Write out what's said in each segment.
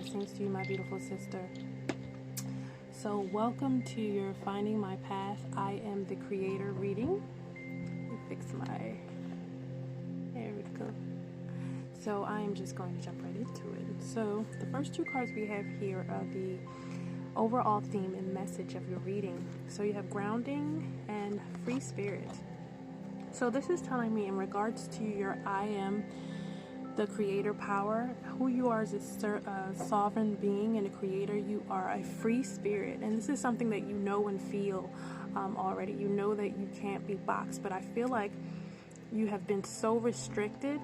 Blessings to you, my beautiful sister. So welcome to your Finding My Path, I Am the Creator reading. Let me fix my... There we go. So I am just going to jump right into it. So the first two cards we have here are the overall theme and message of your reading. So you have grounding and free spirit. So this is telling me in regards to your I am the creator power, who you are as a sovereign being and a creator. You are a free spirit, and this is something that you know and feel already. You know that you can't be boxed, but I feel like you have been so restricted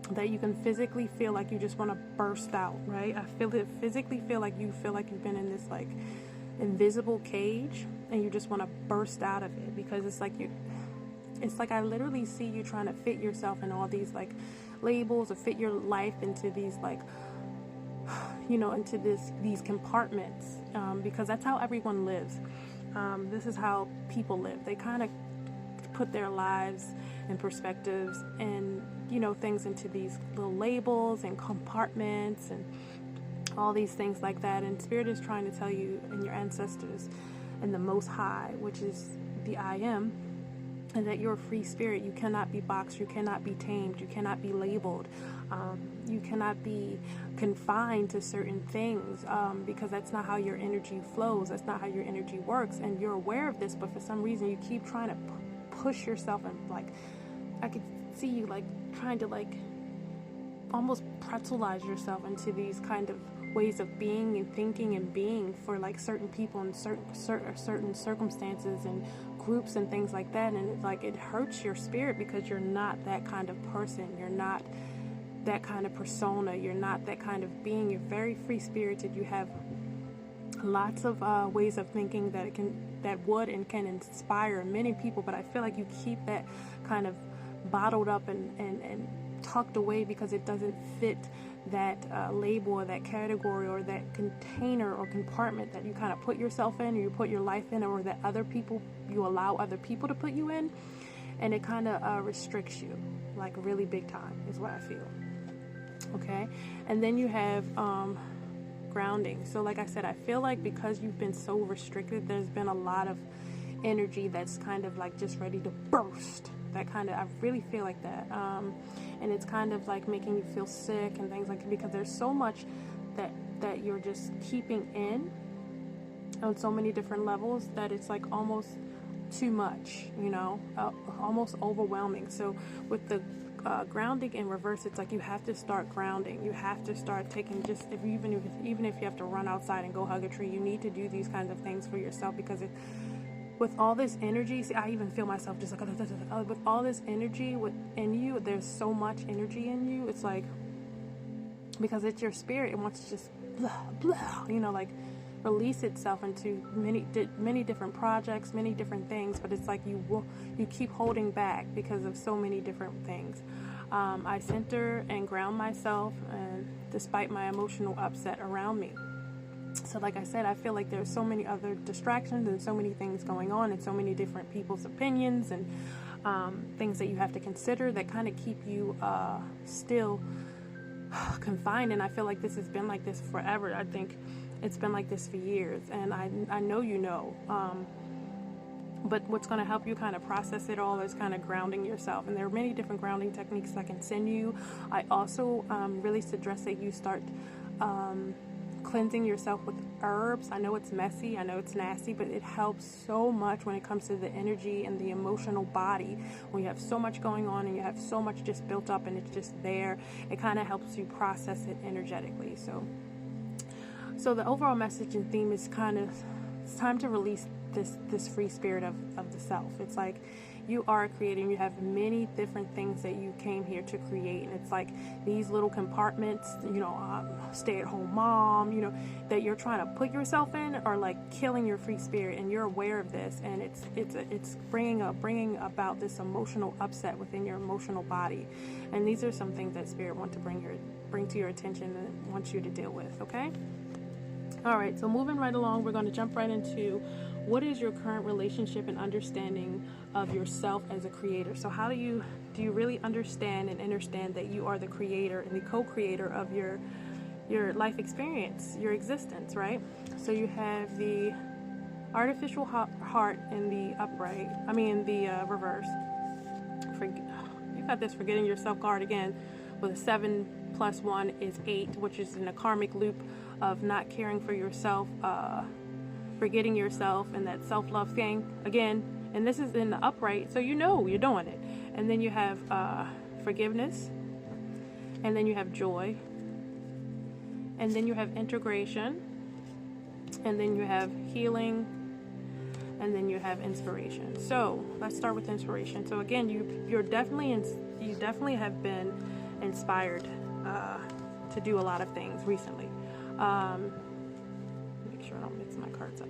that you can physically feel like you just want to burst out, right? Physically feel like you've been in this like invisible cage and you just want to burst out of it, because it's like I literally see you trying to fit yourself in all these like labels, or fit your life into these like, into these compartments, because that's how everyone lives. This is how people live. They kind of put their lives and perspectives and things into these little labels and compartments and all these things like that. And Spirit is trying to tell you and your ancestors and the Most High, which is the I Am, and that you're a free spirit. You cannot be boxed, you cannot be tamed, you cannot be labeled, you cannot be confined to certain things, because that's not how your energy flows, that's not how your energy works, and you're aware of this, but for some reason you keep trying to push yourself, and like I could see you like trying to like almost pretzelize yourself into these kind of ways of being and thinking and being for like certain people and certain circumstances and groups and things like that. And it's like it hurts your spirit, because you're not that kind of person, you're not that kind of persona, you're not that kind of being. You're very free spirited. You have lots of ways of thinking that would and can inspire many people, but I feel like you keep that kind of bottled up and tucked away because it doesn't fit that label or that category or that container or compartment that you kind of put yourself in, or you put your life in, or that you allow other people to put you in, and it kind of restricts you like really big time is what I feel. Okay, and then you have grounding. So like I said, I feel like because you've been so restricted, there's been a lot of energy that's kind of like just ready to burst. I really feel like that, and it's kind of like making you feel sick and things like that, because there's so much that you're just keeping in on so many different levels that it's like almost too much, almost overwhelming. So with the grounding in reverse, it's like you have to start grounding. You have to start taking, just even if you have to run outside and go hug a tree, you need to do these kinds of things for yourself, because with all this energy, see, I even feel myself just like, with all this energy within you, there's so much energy in you. It's like, because it's your spirit, it wants to just blah, blah, like release itself into many different projects, many different things, but it's like you keep holding back because of so many different things. I center and ground myself, despite my emotional upset around me. So like I said, I feel like there's so many other distractions and so many things going on and so many different people's opinions and things that you have to consider that kind of keep you still confined. And I feel like this has been like this forever. I think it's been like this for years, and I know but what's going to help you kind of process it all is kind of grounding yourself. And there are many different grounding techniques I can send you. I also really suggest that you start cleansing yourself with herbs. I know it's messy, I know it's nasty, but it helps so much when it comes to the energy and the emotional body. When you have so much going on and you have so much just built up and it's just there, it kind of helps you process it energetically. So the overall message and theme is it's time to release this free spirit of the self. It's like you are creating, you have many different things that you came here to create, and it's like these little compartments, stay-at-home mom, that you're trying to put yourself in, are like killing your free spirit, and you're aware of this, and it's bringing about this emotional upset within your emotional body. And these are some things that Spirit wants to bring to your attention and wants you to deal with. Okay. All right, so moving right along, we're going to jump right into what is your current relationship and understanding of yourself as a creator. So how do you really understand that you are the creator and the co-creator of your life experience, your existence, right? So you have the artificial heart in the upright, the reverse. You got this forgetting yourself card again with a 7 + 1 is 8, which is in a karmic loop of not caring for yourself, forgetting yourself, and that self-love thing again. And this is in the upright, so you know you're doing it. And then you have forgiveness, and then you have joy, and then you have integration, and then you have healing, and then you have inspiration. So let's start with inspiration. So again, you definitely have been inspired to do a lot of things recently. Make sure I don't mix my cards up.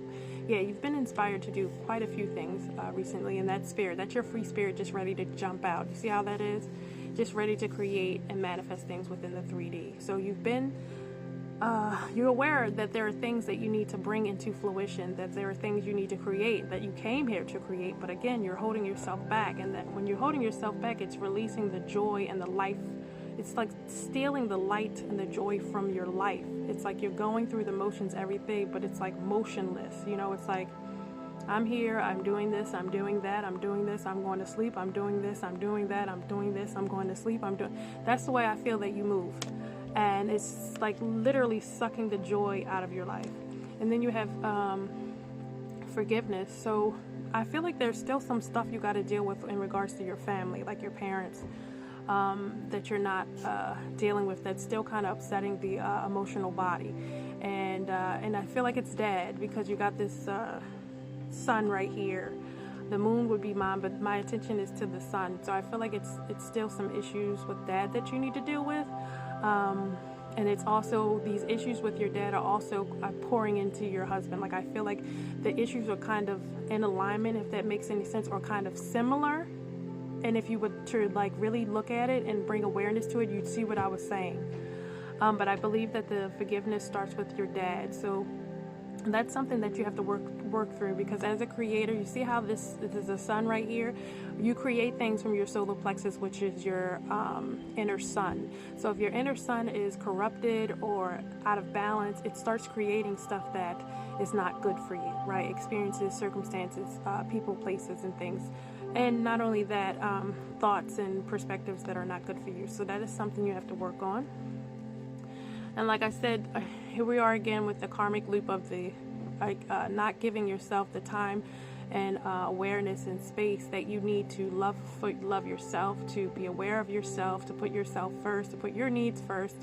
Yeah, you've been inspired to do quite a few things recently, and that's your free spirit just ready to jump out. You see how that is? Just ready to create and manifest things within the 3D. So you're aware that there are things that you need to bring into fruition, that there are things you need to create, that you came here to create, but again, you're holding yourself back, and that when you're holding yourself back, it's releasing the joy and the life. It's like stealing the light and the joy from your life. It's like you're going through the motions every day, but it's like motionless. It's like, I'm here, I'm doing this, I'm doing that, I'm doing this, I'm going to sleep, I'm doing this, I'm doing that, I'm doing this, I'm going to sleep, that's the way I feel that you move. And it's like literally sucking the joy out of your life. And then you have forgiveness. So I feel like there's still some stuff you got to deal with in regards to your family, like your parents, that you're not dealing with, that's still kind of upsetting the emotional body. And I feel like it's dad, because you got this sun right here. The moon would be mine, but my attention is to the sun. So I feel like it's still some issues with dad that you need to deal with. And it's also, these issues with your dad are also pouring into your husband. Like, I feel like the issues are kind of in alignment, if that makes any sense, or kind of similar. And if you would to like really look at it and bring awareness to it, you'd see what I was saying. But I believe that the forgiveness starts with your dad. So that's something that you have to work through, because as a creator, you see how this is a sun right here. You create things from your solar plexus, which is your inner sun. So if your inner sun is corrupted or out of balance, it starts creating stuff that is not good for you, right? Experiences, circumstances, people, places, and things. And not only that, thoughts and perspectives that are not good for you. So that is something you have to work on. And like I said, here we are again with the karmic loop of the not giving yourself the time and awareness and space that you need to love yourself, to be aware of yourself, to put yourself first, to put your needs first.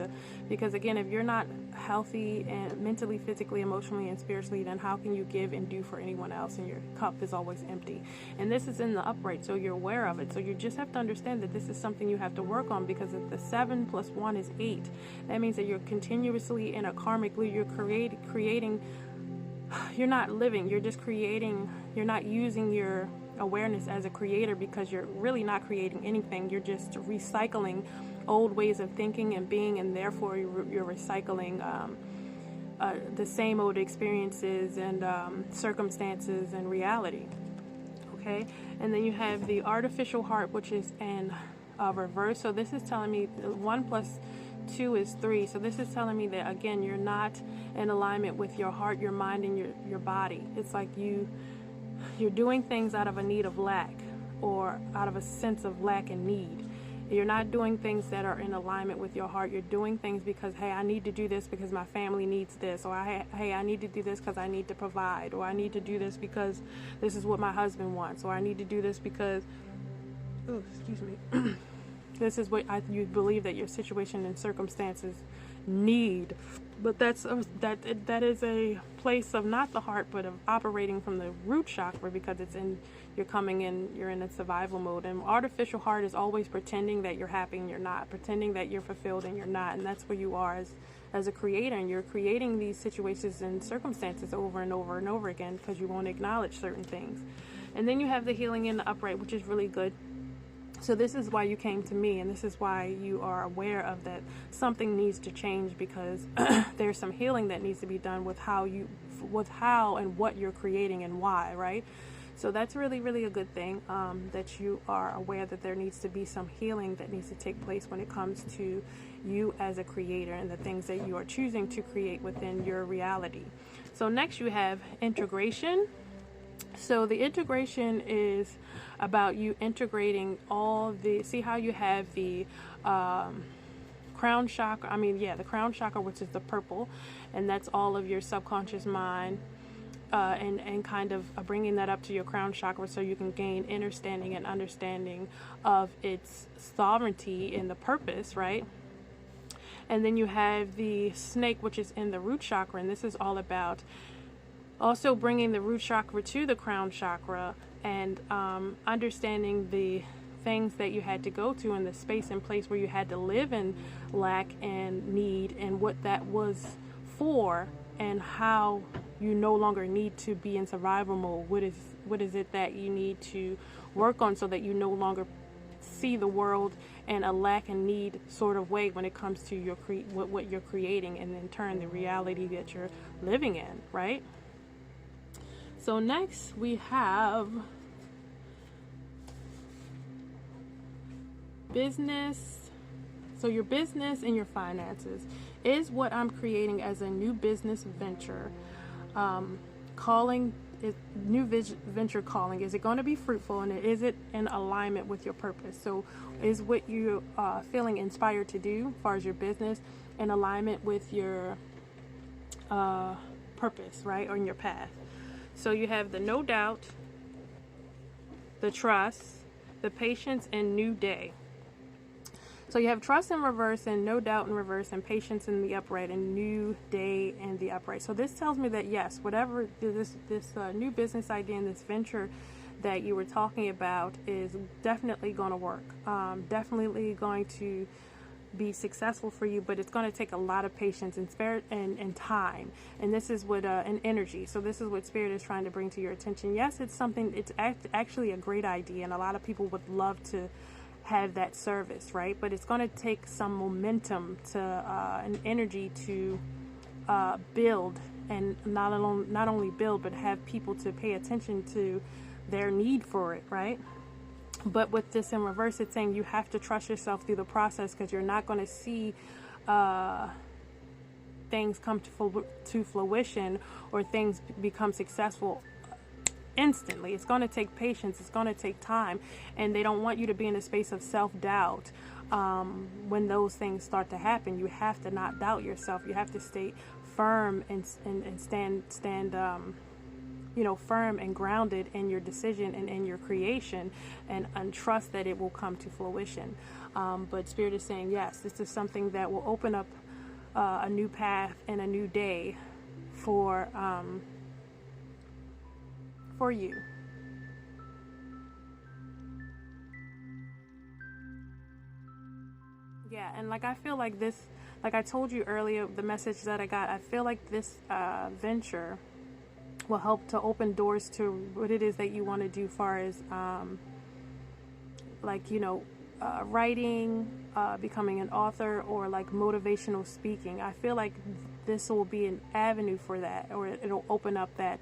Because again, if you're not healthy and mentally, physically, emotionally, and spiritually, then how can you give and do for anyone else? And your cup is always empty. And this is in the upright, so you're aware of it. So you just have to understand that this is something you have to work on, because if the 7 + 1 is 8, that means that you're continuously in a karmic loop. You're creating. You're not living, you're just creating. You're not using your awareness as a creator, because you're really not creating anything. You're just recycling old ways of thinking and being, and therefore you're recycling the same old experiences and circumstances and reality. Okay, and then you have the artificial heart, which is in reverse. So this is telling me 1 + 2 is 3. So this is telling me that again, you're not in alignment with your heart, your mind, and your body. It's like you're doing things out of a need of lack, or out of a sense of lack and need. You're not doing things that are in alignment with your heart. You're doing things because, hey, I need to do this because my family needs this, or hey, I need to do this because I need to provide, or I need to do this because this is what my husband wants, or I need to do this because, this is what you believe that your situation and circumstances need. But that is a place of not the heart, but of operating from the root chakra, because you're in a survival mode. And artificial heart is always pretending that you're happy and you're not, pretending that you're fulfilled and you're not. And that's where you are as a creator, and you're creating these situations and circumstances over and over and over again, because you won't acknowledge certain things. And then you have the healing in the upright, which is really good. So this is why you came to me, and this is why you are aware of that something needs to change, because there's some healing that needs to be done with how and what you're creating and why, right? So that's really, really a good thing, that you are aware that there needs to be some healing that needs to take place when it comes to you as a creator and the things that you are choosing to create within your reality. So next you have integration. So the integration is about you integrating see how you have the crown chakra, the crown chakra, which is the purple, and that's all of your subconscious mind, and kind of bringing that up to your crown chakra so you can gain understanding and understanding of its sovereignty and the purpose, right? And then you have the snake, which is in the root chakra, and this is all about also bringing the root chakra to the crown chakra and understanding the things that you had to go to in the space and place where you had to live in lack and need, and what that was for, and how you no longer need to be in survival mode. What is it that you need to work on so that you no longer see the world in a lack and need sort of way when it comes to your what you're creating, and in turn the reality that you're living in, right? So next we have business. So your business and your finances is what I'm creating as a new business venture. Venture calling. Is it going to be fruitful, and is it in alignment with your purpose? So is what you feeling inspired to do as far as your business in alignment with your purpose, right, or in your path? So you have the no doubt, the trust, the patience, and new day. So you have trust in reverse and no doubt in reverse and patience in the upright and new day in the upright. So this tells me that yes, whatever this new business idea and this venture that you were talking about is definitely going to work. Definitely going to be successful for you, but it's going to take a lot of patience and spirit and time. And this is what an energy. So this is what Spirit is trying to bring to your attention. Yes, it's actually a great idea, and a lot of people would love to have that service, right? But it's going to take some momentum to an energy to build, and not only build, but have people to pay attention to their need for it, right? But with this in reverse, it's saying you have to trust yourself through the process, because you're not going to see things come to fruition or things become successful instantly. It's going to take patience. It's going to take time, and they don't want you to be in a space of self-doubt when those things start to happen. You have to not doubt yourself. You have to stay firm and stand firm and grounded in your decision and in your creation, and trust that it will come to fruition. But Spirit is saying, yes, this is something that will open up a new path and a new day for you. Yeah, and I feel like this, like I told you earlier, the message that I got, I feel like this venture will help to open doors to what it is that you want to do, far as writing, becoming an author, or motivational speaking. I feel like this will be an avenue for that, or it'll open up that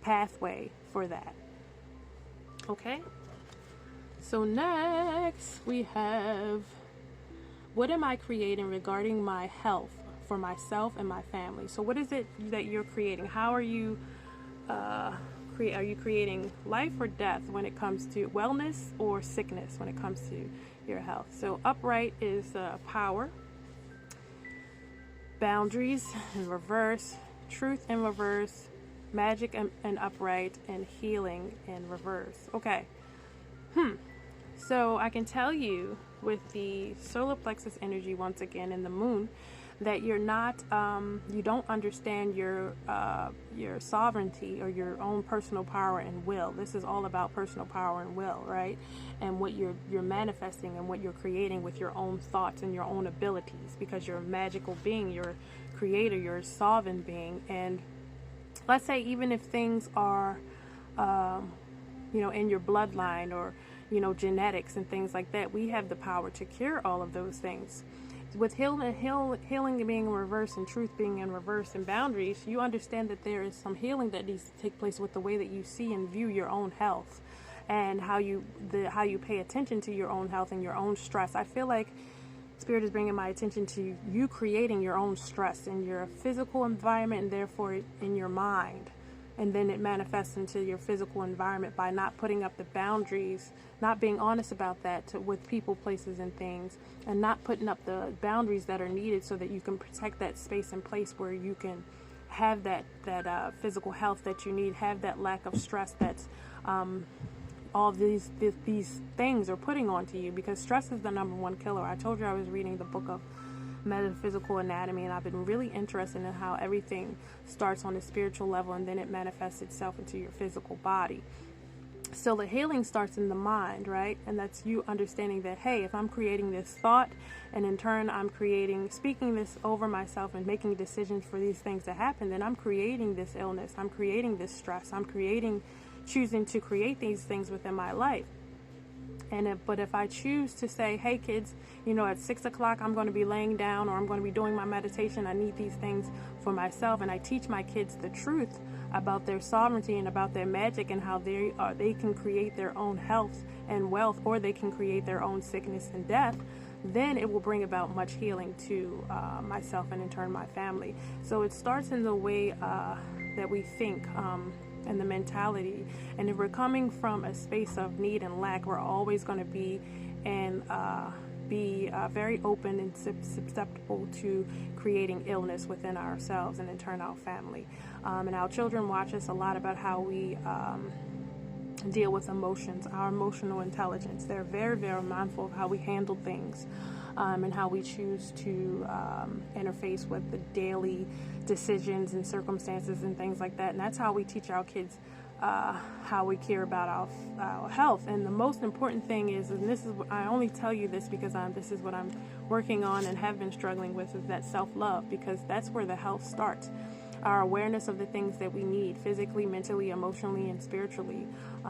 pathway for that. Okay, so next we have, what am I creating regarding my health for myself and my family? So what is it that you're creating? How are you are you creating life or death when it comes to wellness, or sickness when it comes to your health? So upright is power, boundaries in reverse, truth in reverse, magic and upright, and healing in reverse. Okay. So I can tell you with the solar plexus energy once again in the moon, that you're not, you don't understand your sovereignty or your own personal power and will. This is all about personal power and will, right? And what you're manifesting and what you're creating with your own thoughts and your own abilities, because you're a magical being, you're a creator, you're a sovereign being. And let's say even if things are, in your bloodline, or, genetics and things like that, we have the power to cure all of those things. With healing being in reverse and truth being in reverse and boundaries, you understand that there is some healing that needs to take place with the way that you see and view your own health, and how you pay attention to your own health and your own stress. I feel like Spirit is bringing my attention to you creating your own stress in your physical environment and therefore in your mind. And then it manifests into your physical environment by not putting up the boundaries, not being honest about that with people, places, and things, and not putting up the boundaries that are needed so that you can protect that space and place where you can have that physical health that you need, have that lack of stress that's all these things are putting onto you, because stress is the number one killer. I told you I was reading the book of Metaphysical Anatomy, and I've been really interested in how everything starts on a spiritual level and then it manifests itself into your physical body. So the healing starts in the mind, right? And that's you understanding that, hey, if I'm creating this thought and in turn I'm speaking this over myself and making decisions for these things to happen, then I'm creating this illness, I'm creating this stress, I'm choosing to create these things within my life. But if I choose to say, hey kids, at 6 o'clock I'm going to be laying down, or I'm going to be doing my meditation, I need these things for myself, and I teach my kids the truth about their sovereignty and about their magic and how they can create their own health and wealth, or they can create their own sickness and death, then it will bring about much healing to myself and in turn my family. So it starts in the way that we think, and the mentality. And if we're coming from a space of need and lack, we're always going to be very open and susceptible to creating illness within ourselves and in turn our family. And our children watch us a lot about how we deal with emotions, our emotional intelligence. They're very, very mindful of how we handle things. And how we choose to interface with the daily decisions and circumstances and things like that. And that's how we teach our kids how we care about our health. And the most important thing is, and this is, I only tell you this because this is what I'm working on and have been struggling with, is that self-love, because that's where the health starts. Our awareness of the things that we need physically, mentally, emotionally, and spiritually,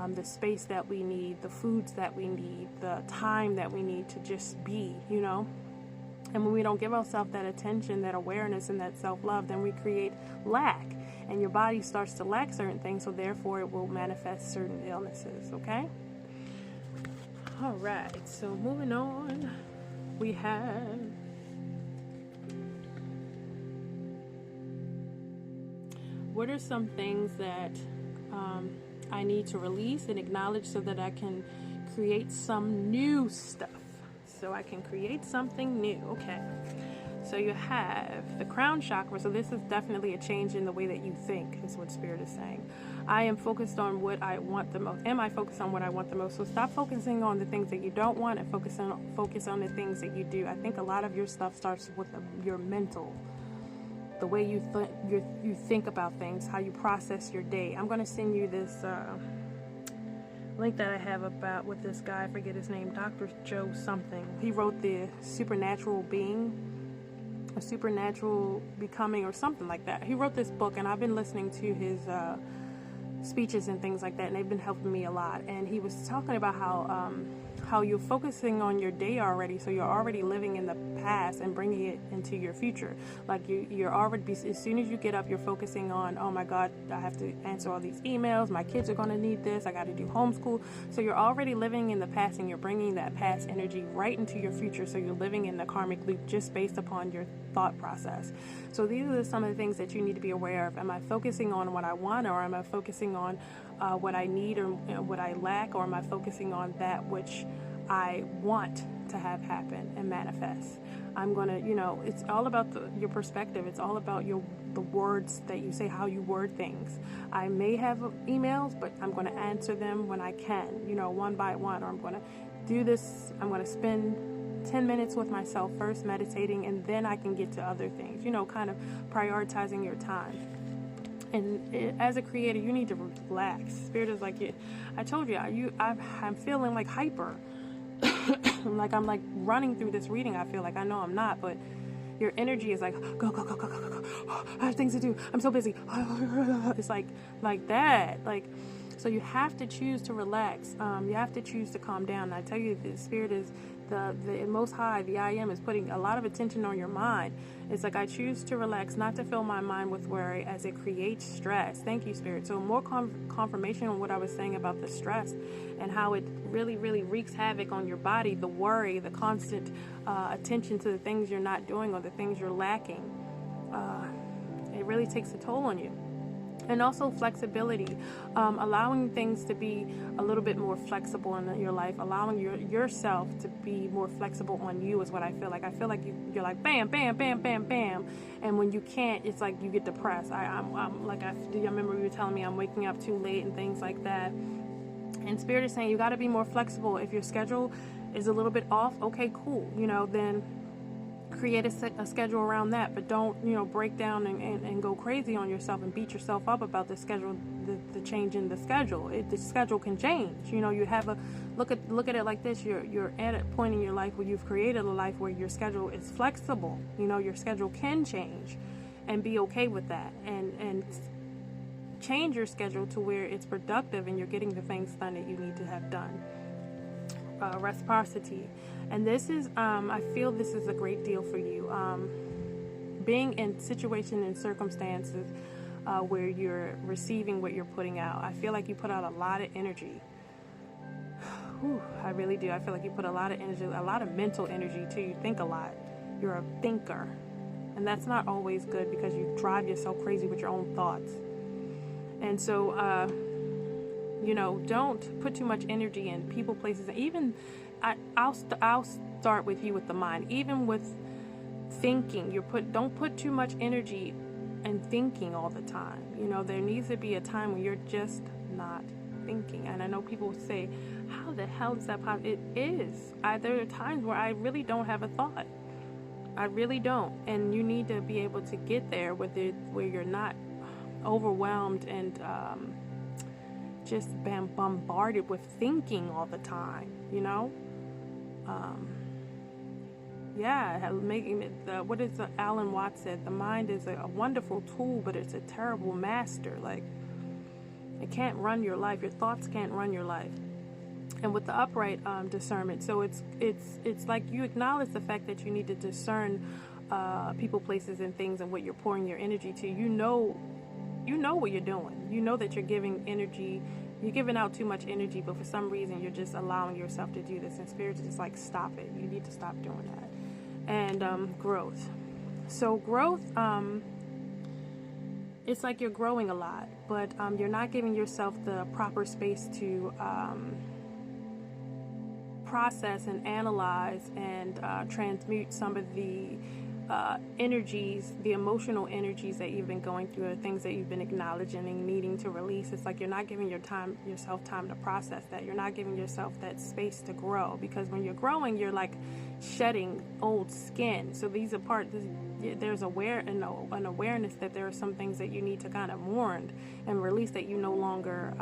the space that we need, the foods that we need, the time that we need to just be, And when we don't give ourselves that attention, that awareness, and that self-love, then we create lack. And your body starts to lack certain things, so therefore it will manifest certain illnesses, okay? All right, so moving on, we have... what are some things that I need to release and acknowledge so that I can create some new stuff? So I can create something new. Okay. So you have the crown chakra. So this is definitely a change in the way that you think, is what Spirit is saying. I am focused on what I want the most. Am I focused on what I want the most? So stop focusing on the things that you don't want and focus on the things that you do. I think a lot of your stuff starts with your mental, the way you think about things, how you process your day. I'm going to send you this link that I have with this guy, I forget his name, Dr. Joe something. He wrote The Supernatural Being, A Supernatural Becoming, or something like that. He wrote this book, and I've been listening to his speeches and things like that, and they've been helping me a lot. And he was talking about how you're focusing on your day already, so you're already living in the past and bringing it into your future. Like you're already, as soon as you get up, you're focusing on, oh my God, I have to answer all these emails, my kids are going to need this, I got to do homeschool. So you're already living in the past, and you're bringing that past energy right into your future, so you're living in the karmic loop just based upon your thought process. So these are some of the things that you need to be aware of. Am I focusing on what I want, or am I focusing on what I need, or what I lack, or am I focusing on that which I want to have happen and manifest? I'm going to, it's all about your perspective. It's all about the words that you say, how you word things. I may have emails, but I'm going to answer them when I can, one by one, or I'm going to do this. I'm going to spend 10 minutes with myself first, meditating, and then I can get to other things, kind of prioritizing your time. And as a creator, you need to relax. Spirit is like, I told you, I'm feeling like hyper. Like I'm like running through this reading. I feel like, I know I'm not, but your energy is like, go, go, go, go, go, go, go. I have things to do. I'm so busy. It's like that. So you have to choose to relax. You have to choose to calm down. And I tell you, the Spirit is the Most High, the IAM, is putting a lot of attention on your mind. It's like, I choose to relax, not to fill my mind with worry, as it creates stress. Thank you, Spirit. So more confirmation on what I was saying about the stress and how it really, really wreaks havoc on your body. The worry, the constant attention to the things you're not doing or the things you're lacking. It really takes a toll on you. And also flexibility, allowing things to be a little bit more flexible in your life, allowing yourself to be more flexible on you is what I feel like. I feel like you're like bam, bam, bam, bam, bam, and when you can't, it's like you get depressed. I'm like, I remember you were telling me I'm waking up too late and things like that. And Spirit is saying you got to be more flexible. If your schedule is a little bit off, okay, cool, then create a schedule around that, but don't break down and go crazy on yourself and beat yourself up about the schedule, the change in the schedule. The schedule can change. You have a look at it like this. You're at a point in your life where you've created a life where your schedule is flexible. Your schedule can change, and be okay with that, and change your schedule to where it's productive and you're getting the things done that you need to have done. Reciprocity. And this is, I feel this is a great deal for you. Being in situations and circumstances where you're receiving what you're putting out. I feel like you put out a lot of energy. Whew, I really do. I feel like you put a lot of energy, a lot of mental energy too. You think a lot. You're a thinker. And that's not always good because you drive yourself crazy with your own thoughts. And so, don't put too much energy in people, places, and even I'll start with you with the mind. Even with thinking, don't put too much energy in thinking all the time. There needs to be a time when you're just not thinking. And I know people say, how the hell is that possible? It is. There are times where I really don't have a thought. I really don't. And you need to be able to get there where you're not overwhelmed and just been bombarded with thinking all the time, making it, what is Alan Watts said, the mind is a wonderful tool, but it's a terrible master. Like, it can't run your life. Your thoughts can't run your life. And with the upright discernment, so it's like you acknowledge the fact that you need to discern people, places, and things, and what you're pouring your energy to. You know what you're doing. You know that you're giving energy. You're giving out too much energy, but for some reason you're just allowing yourself to do this. And Spirit is just like, stop it. You need to stop doing that. And growth. So growth, it's like you're growing a lot, but you're not giving yourself the proper space to process and analyze and transmute some of the energies, the emotional energies that you've been going through, the things that you've been acknowledging and needing to release. It's like you're not giving yourself time to process that. You're not giving yourself that space to grow, because when you're growing, you're like shedding old skin. So these are there's an awareness that there are some things that you need to kind of mourn and release that you no longer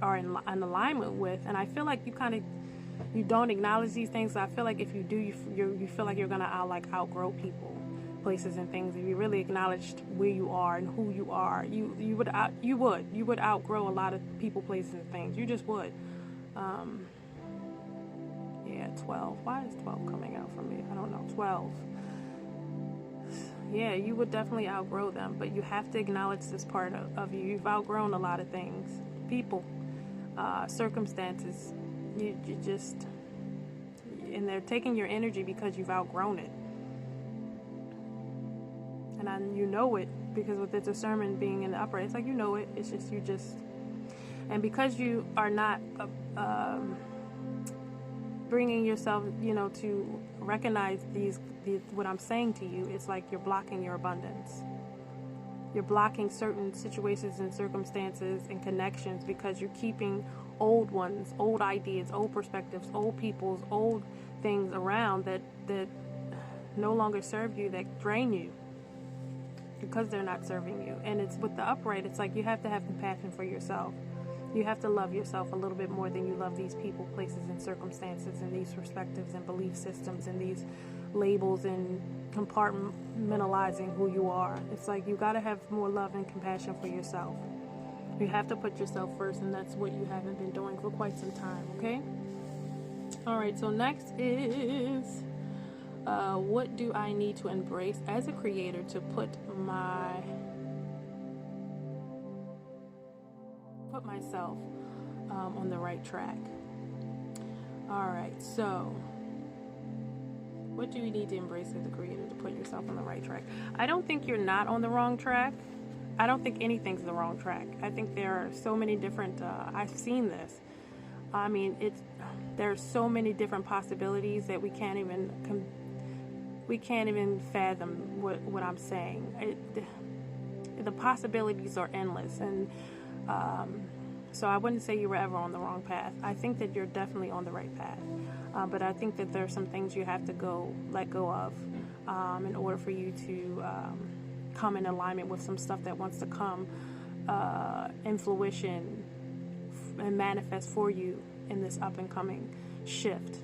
are in alignment with. And I feel like you don't acknowledge these things. So I feel like if you do, you feel like you're gonna outgrow people, places, and things. If you really acknowledged where you are and who you are, you would outgrow a lot of people, places, and things. You just would. 12. Why is 12 coming out for me? I don't know. 12. Yeah, you would definitely outgrow them, but you have to acknowledge this part of you. You've outgrown a lot of things, people, circumstances. You just, and they're taking your energy because you've outgrown it. And you know it, because with the discernment being in the upright, it's like you know it. It's just and because you are not bringing yourself, to recognize these what I'm saying to you, it's like you're blocking your abundance. You're blocking certain situations and circumstances and connections because you're keeping old ones, old ideas, old perspectives, old peoples, old things around that no longer serve you, that drain you because they're not serving you. And it's with the upright, it's like you have to have compassion for yourself. You have to love yourself a little bit more than you love these people, places, and circumstances, and these perspectives and belief systems and these labels and compartmentalizing who you are. It's like you got to have more love and compassion for yourself. You have to put yourself first, and that's what you haven't been doing for quite some time, okay? All right, so next is what do I need to embrace as a creator to put myself on the right track. All right, so what do you need to embrace as a creator to put yourself on the right track? I don't think you're not on the wrong track. I don't think anything's the wrong track. I think there are so many different, I've seen this. I mean, there's so many different possibilities that we can't even fathom what I'm saying. The possibilities are endless, and so I wouldn't say you were ever on the wrong path. I think that you're definitely on the right path, but I think that there are some things you have to let go of in order for you to come in alignment with some stuff that wants to come in fruition and manifest for you in this up and coming shift.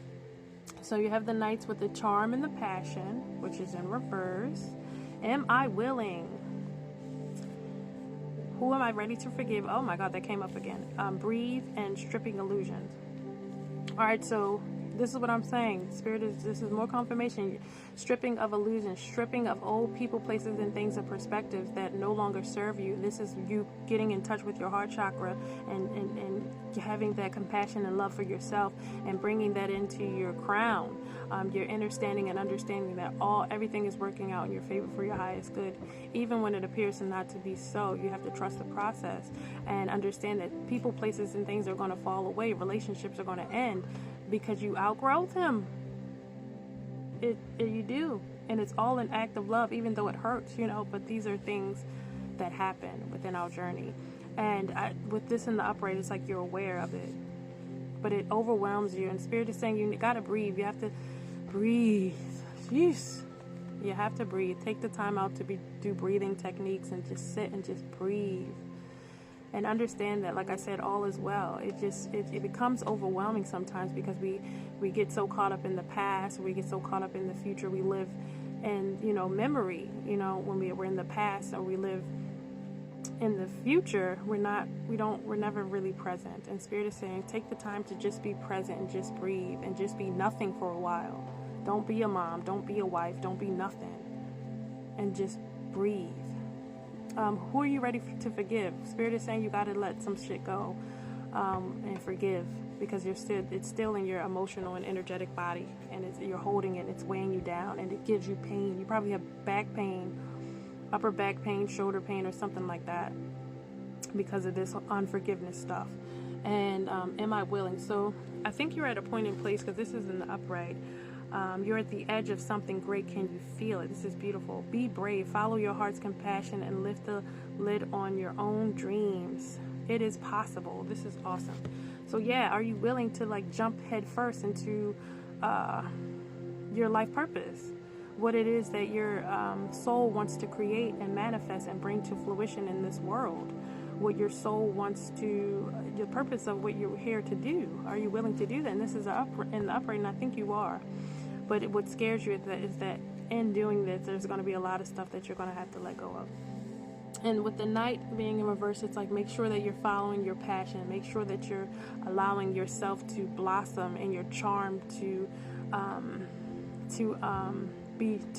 So you have the Knights with the Charm and the Passion, which is in reverse. Am I willing? Who am I ready to forgive? Oh my God, that came up again. Breathe and stripping illusions. All right, so this is what I'm saying. This is more confirmation. Stripping of illusions, stripping of old people, places, and things of perspectives that no longer serve you. This is you getting in touch with your heart chakra and having that compassion and love for yourself and bringing that into your crown. Your understanding that everything is working out in your favor for your highest good. Even when it appears to not to be so, you have to trust the process and understand that people, places, and things are going to fall away. Relationships are going to end because you outgrow them. You do, and it's all an act of love, even though it hurts, but these are things that happen within our journey. And with this in the upright, it's like you're aware of it, but it overwhelms you, and Spirit is saying you gotta breathe. You have to breathe. Jeez. You have to breathe. Take the time out to do breathing techniques and just sit and just breathe. And understand that, like I said, all is well. It becomes overwhelming sometimes because we get so caught up in the past, we get so caught up in the future. We live in memory. When we're in the past or we live in the future, we're never really present. And Spirit is saying, take the time to just be present and just breathe and just be nothing for a while. Don't be a mom. Don't be a wife. Don't be nothing. And just breathe. Who are you ready to forgive? Spirit is saying you got to let some shit go and forgive because it's still in your emotional and energetic body, and you're holding it. It's weighing you down, and it gives you pain. You probably have back pain, upper back pain, shoulder pain, or something like that because of this unforgiveness stuff. And am I willing? So I think you're at a point in place because this is in the upright. You're at the edge of something great. Can you feel it? This is beautiful. Be brave. Follow your heart's compassion and lift the lid on your own dreams. It is possible. This is awesome. So yeah, are you willing to jump head first into your life purpose? What it is that your soul wants to create and manifest and bring to fruition in this world. What your soul wants to, the purpose of what you're here to do. Are you willing to do that? And this is in the upright, and I think you are. But what scares you is that in doing this, there's going to be a lot of stuff that you're going to have to let go of. And with the Knight being in reverse, it's like make sure that you're following your passion. Make sure that you're allowing yourself to blossom and your charm to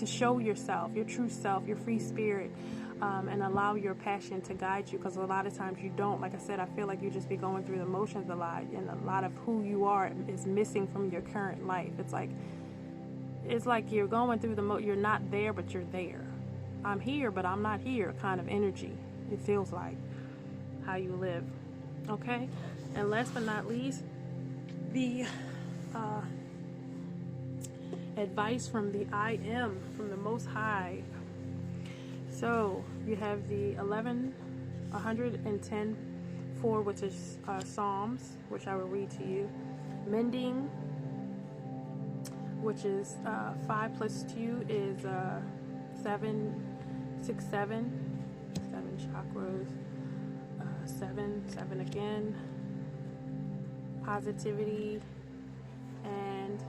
show yourself, your true self, your free spirit, and allow your passion to guide you. Because a lot of times you don't. Like I said, I feel like you just be going through the motions a lot, and a lot of who you are is missing from your current life. It's like you're going through you're not there, but you're there. I'm here, but I'm not here kind of energy. It feels like how you live. Okay? And last but not least, the advice from the IAM, from the Most High. So you have the 110:4, which is Psalms, which I will read to you. Mending, which is 5 plus 2 is 7, 6, 7 chakras, 7 again, positivity, and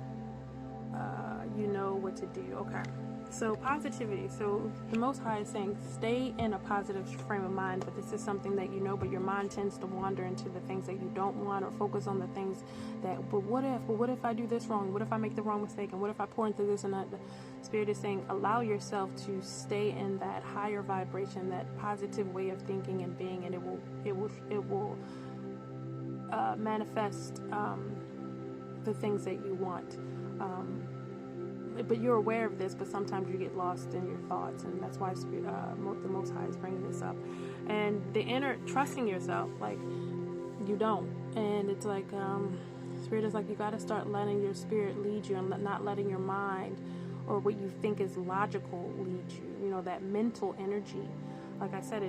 you know what to do. Okay, So positivity. So the Most High is saying, stay in a positive frame of mind. But this is something that you know, but your mind tends to wander into the things that you don't want, or focus on the things that. But what if? But what if I do this wrong? What if I make the wrong mistake? And what if I pour into this and that? The Spirit is saying, allow yourself to stay in that higher vibration, that positive way of thinking and being, and it will manifest the things that you want. But you're aware of this, but sometimes you get lost in your thoughts, and that's why the Most High is bringing this up. And the inner trusting yourself, like you don't, and it's like Spirit is like, you got to start letting your spirit lead you, and not letting your mind or what you think is logical lead you. You know, that mental energy. Like I said,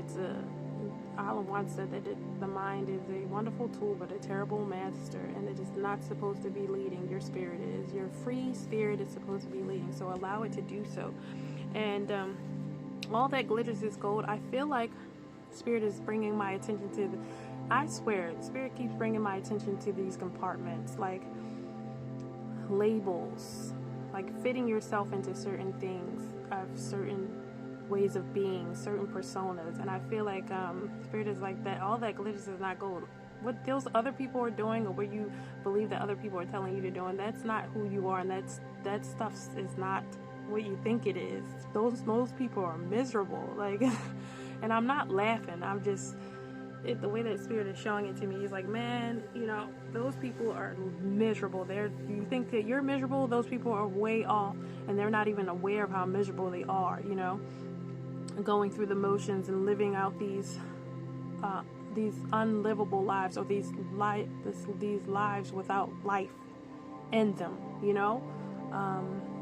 Alan once said that the mind is a wonderful tool, but a terrible master, and it is not supposed to be leading. Your spirit is. Your free spirit is supposed to be leading, so allow it to do so. And all that glitters is gold. I feel like Spirit is bringing my attention to I swear, Spirit keeps bringing my attention to these compartments, like labels, like fitting yourself into certain things, certain ways of being, certain personas. And I feel like Spirit is like that. All that glitters is not gold. What those other people are doing, or what you believe that other people are telling you to do, and that's not who you are, and that stuff is not what you think it is. Those people are miserable. Like, and I'm not laughing. I'm just the way that Spirit is showing it to me is like, man, you know, those people are miserable. You think that you're miserable, those people are way off, and they're not even aware of how miserable they are. You know, going through the motions and living out these unlivable lives, or these lives without life in them. You know,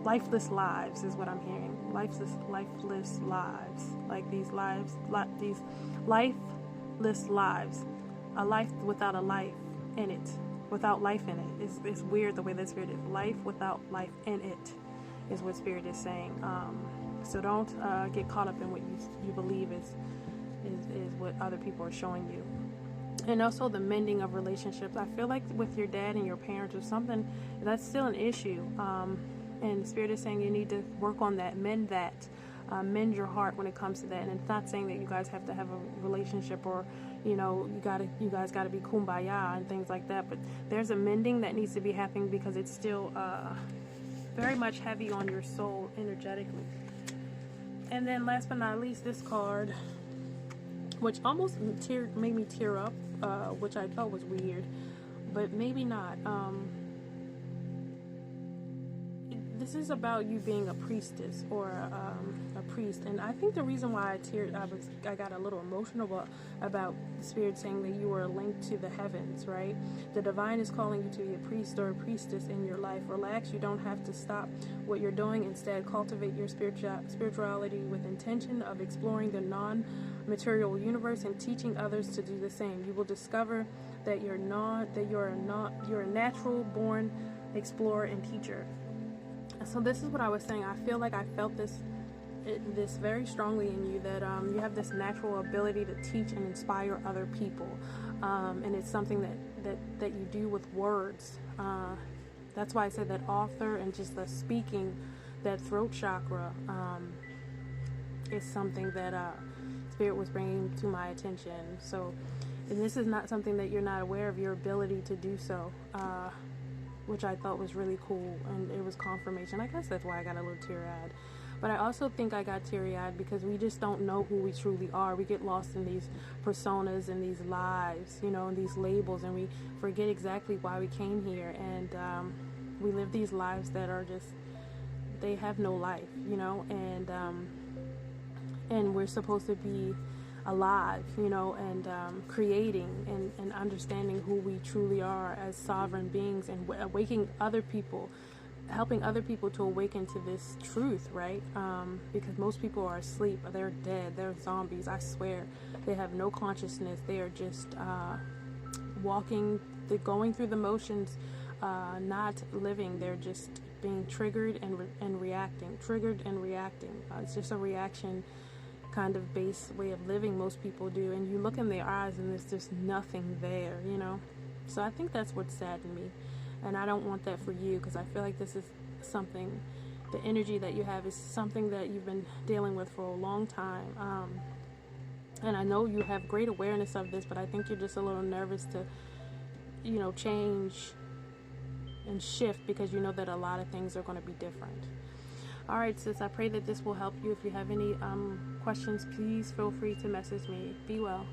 lifeless lives is what I'm hearing. Lifeless lives, like these lifeless lives, a life without a life in it, without life in it. It's weird the way that Spirit is. Life without life in it is what Spirit is saying. So don't get caught up in what you believe is what other people are showing you. And also the mending of relationships. I feel like with your dad and your parents or something, that's still an issue. And Spirit is saying you need to work on that, mend that. Mend your heart when it comes to that. And it's not saying that you guys have to have a relationship, or you know, you guys gotta be kumbaya and things like that. But there's a mending that needs to be happening, because it's still very much heavy on your soul energetically. And then last but not least, this card, which almost made me tear up, which I thought was weird, but maybe not. This is about you being a priestess, or a priest, and I think the reason why I got a little emotional about the Spirit saying that you are linked to the heavens, right? The divine is calling you to be a priest or a priestess in your life. Relax, you don't have to stop what you're doing. Instead, cultivate your spirituality with intention of exploring the non-material universe and teaching others to do the same. You will discover that you're a natural born explorer and teacher. So this is what I was saying. I feel like I felt this very strongly in you, that you have this natural ability to teach and inspire other people, and it's something that you do with words. That's why I said that author and just the speaking, that throat chakra, is something that Spirit was bringing to my attention. So, and this is not something that you're not aware of, your ability to do so. Which I thought was really cool, and it was confirmation. I guess that's why I got a little teary-eyed. But I also think I got teary-eyed because we just don't know who we truly are. We get lost in these personas and these lives, you know, and these labels, and we forget exactly why we came here. And we live these lives that are just, they have no life, you know, and we're supposed to be alive, you know, and creating and understanding who we truly are as sovereign beings, and awakening other people, helping other people to awaken to this truth, right? Because most people are asleep, they're dead, they're zombies. I swear, they have no consciousness. They are just going through the motions, not living. They're just being triggered and reacting. It's just a reaction kind of base way of living most people do, and you look in their eyes and there's just nothing there, you know. So I think that's what saddened me, and I don't want that for you, because I feel like this is something the energy that you have is something that you've been dealing with for a long time. And I know you have great awareness of this, but I think you're just a little nervous to, change and shift because you know that a lot of things are going to be different. All right, sis, I pray that this will help you. If you have any questions, please feel free to message me. Be well.